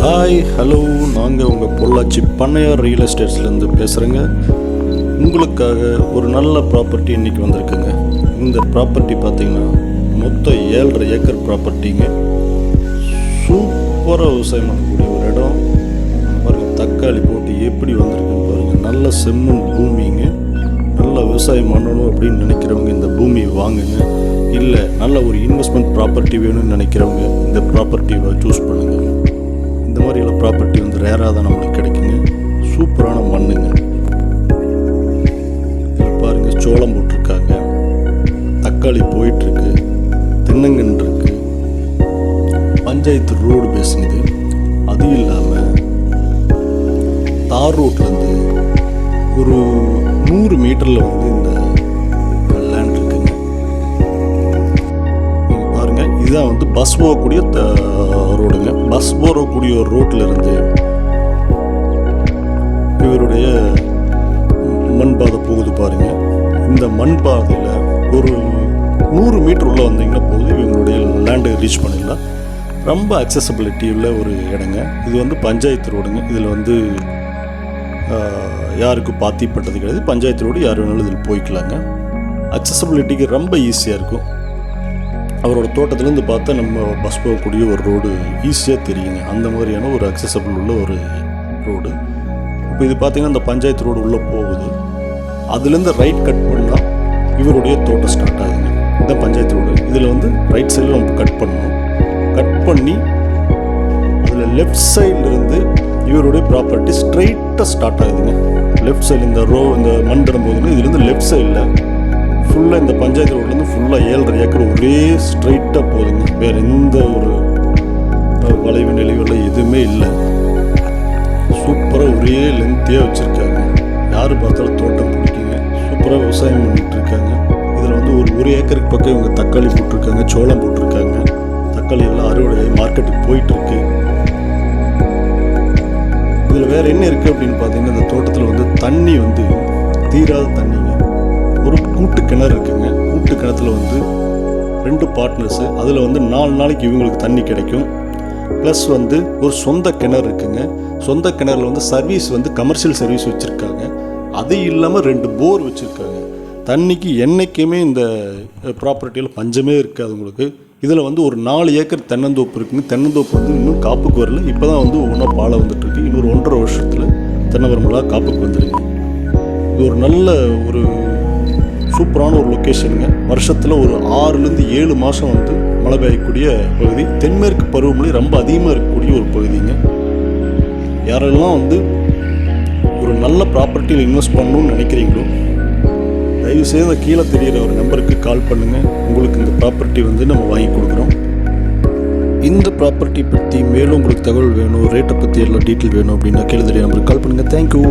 Hi hello, நாங்கள் உங்கள் பொள்ளாச்சி பண்ணையார் ரியல் எஸ்டேட்ஸ்லேருந்து பேசுகிறேங்க. உங்களுக்காக ஒரு நல்ல ப்ராப்பர்ட்டி இன்றைக்கி வந்திருக்குங்க. இந்த ப்ராப்பர்ட்டி பார்த்திங்கன்னா மொத்தம் 7.5 ஏக்கர் ப்ராப்பர்ட்டிங்க. சூப்பராக விவசாயம் பண்ணக்கூடிய ஒரு இடம் பாருங்கள். தக்காளி போட்டு எப்படி வந்திருக்குன்னு பாருங்கள். நல்ல செம்மண் பூமிங்க. நல்ல விவசாயம் பண்ணணும் அப்படின்னு நினைக்கிறவங்க இந்த பூமியை வாங்குங்க. இல்லை நல்ல ஒரு இன்வெஸ்ட்மெண்ட் ப்ராப்பர்ட்டி வேணும்னு நினைக்கிறவங்க இந்த ப்ராப்பர்ட்டியை சூஸ் பண்ணுங்கள். இந்த மாதிரியான ப்ராப்பர்ட்டி ரேராக தான் நம்மளுக்கு கிடைக்குங்க. சூப்பரான மண்ணுங்க. இதில் பாருங்கள், சோளம் போட்டிருக்காங்க, தக்காளி போயிட்டுருக்கு, தென்னங்கன்று இருக்குது, பஞ்சாயத்து ரோடு பேசுங்குது. அது இல்லாமல் தார் ரோட்லேருந்து ஒரு 100 மீட்டரில் இந்த லேண்ட் இருக்குங்க. நீங்கள் பாருங்கள், இதுதான் பஸ் போகக்கூடிய ரோடுங்க. பஸ் போகக்கூடிய ஒரு ரோட்டில் இருந்து இவருடைய மண் பாதை போகுது பாருங்க. இந்த மண் பாதையில் ஒரு 100 மீட்டர் உள்ளே வந்தீங்கன்னா போகுது, இவங்களுடைய லேண்டை ரீச் பண்ணிடலாம். ரொம்ப அக்சசபிலிட்டி உள்ள ஒரு இடங்க. இது பஞ்சாயத்து ரோடுங்க. இதில் யாருக்கும் பாத்திப்பட்டது கிடையாது. பஞ்சாயத்து ரோடு யார் வேணாலும் இதில் போய்க்கலாங்க. அக்சசபிலிட்டிக்கு ரொம்ப ஈஸியாக இருக்கும். அவரோட தோட்டத்துலேருந்து பார்த்தா நம்ம பஸ் போகக்கூடிய ஒரு ரோடு ஈஸியாக தெரியுங்க. அந்த மாதிரியான ஒரு அக்சசபிள் உள்ள ஒரு ரோடு. இப்போ இது பார்த்திங்கன்னா இந்த பஞ்சாயத்து ரோடு உள்ளே போகுது. அதுலேருந்து ரைட் கட் பண்ணால் இவருடைய தோட்டம் ஸ்டார்ட் ஆகுதுங்க. இந்த பஞ்சாயத்து ரோடு இதில் ரைட் சைடில் நம்ம கட் பண்ணணும். கட் பண்ணி அதில் லெஃப்ட் சைட்லேருந்து இவருடைய ப்ராப்பர்ட்டி ஸ்ட்ரைட்டாக ஸ்டார்ட் ஆகுதுங்க. லெஃப்ட் சைடு இந்த மண் போகுதுன்னா இதுலேருந்து லெஃப்ட் சைடில் ஃபுல்லாக இந்த பஞ்சாயத்து ரோட்லேருந்து ஃபுல்லாக 7.5 ஏக்கர் ஒரே ஸ்ட்ரைட்டாக போகுதுங்க. வேறு எந்த ஒரு வளைவு நெளிவெல்லாம் எதுவுமே இல்லை. சூப்பராக ஒரே லென்த்தியாக வச்சுருக்காங்க. யார் பார்த்தாலும் தோட்டம் பிடிக்குங்க. சூப்பராக விவசாயம் பண்ணிகிட்ருக்காங்க. இதில் ஒரு ஏக்கருக்கு பக்கம் இவங்க தக்காளி போட்டிருக்காங்க, சோளம் போட்டிருக்காங்க. தக்காளி எல்லாம் அறுவடை மார்க்கெட்டுக்கு போயிட்டுருக்கு. இதில் வேறு என்ன இருக்குது அப்படின்னு பார்த்தீங்கன்னா, இந்த தோட்டத்தில் தண்ணி தீராத தண்ணிங்க. ஒரு கூட்டு கிணறு இருக்குங்க. கூட்டு கிணத்துல 2 பார்ட்னர்ஸு. அதில் 4 நாளைக்கு இவங்களுக்கு தண்ணி கிடைக்கும். ப்ளஸ் ஒரு சொந்த கிணறு இருக்குங்க. சொந்த கிணறுல சர்வீஸ் கமர்ஷியல் சர்வீஸ் வச்சுருக்காங்க. அது இல்லாமல் 2 போர் வச்சுருக்காங்க. தண்ணிக்கு என்றைக்குமே இந்த ப்ராப்பர்ட்டியில் பஞ்சமே இருக்காது உங்களுக்கு. இதில் ஒரு 4 ஏக்கர் தென்னந்தோப்பு இருக்குங்க. தென்னந்தோப்பு இன்னும் காப்புக்கு வரல. இப்போ தான் ஒவ்வொன்றா பாலை வந்துட்டுருக்கு. இன்னொரு 1.5 வருஷத்தில் தென்னை மரமெல்லாம் காப்புக்கு வந்துடுங்க. இது ஒரு நல்ல ஒரு சூப்பரான ஒரு லொக்கேஷனுங்க. வருஷத்தில் ஒரு 6லேருந்து 7 மாதம் மழை பெய்யக்கூடிய பகுதி. தென்மேற்கு பருவமழை ரொம்ப அதிகமாக இருக்கக்கூடிய ஒரு பகுதிங்க. யாரெல்லாம் ஒரு நல்ல ப்ராப்பர்ட்டியில் இன்வெஸ்ட் பண்ணணும்னு நினைக்கிறீங்களோ தயவுசெய்து கீழே தெரிகிற ஒரு நம்பருக்கு கால் பண்ணுங்கள். உங்களுக்கு இந்த ப்ராப்பர்ட்டி நம்ம வாங்கி கொடுக்குறோம். இந்த ப்ராப்பர்ட்டி பற்றி மேலும் உங்களுக்கு தகவல் வேணும், ரேட்டை பற்றி எல்லாம் டீட்டெயில் வேணும் அப்படின்னா கீழே தெரிகிற நம்பருக்கு கால் பண்ணுங்கள். தேங்க்யூ.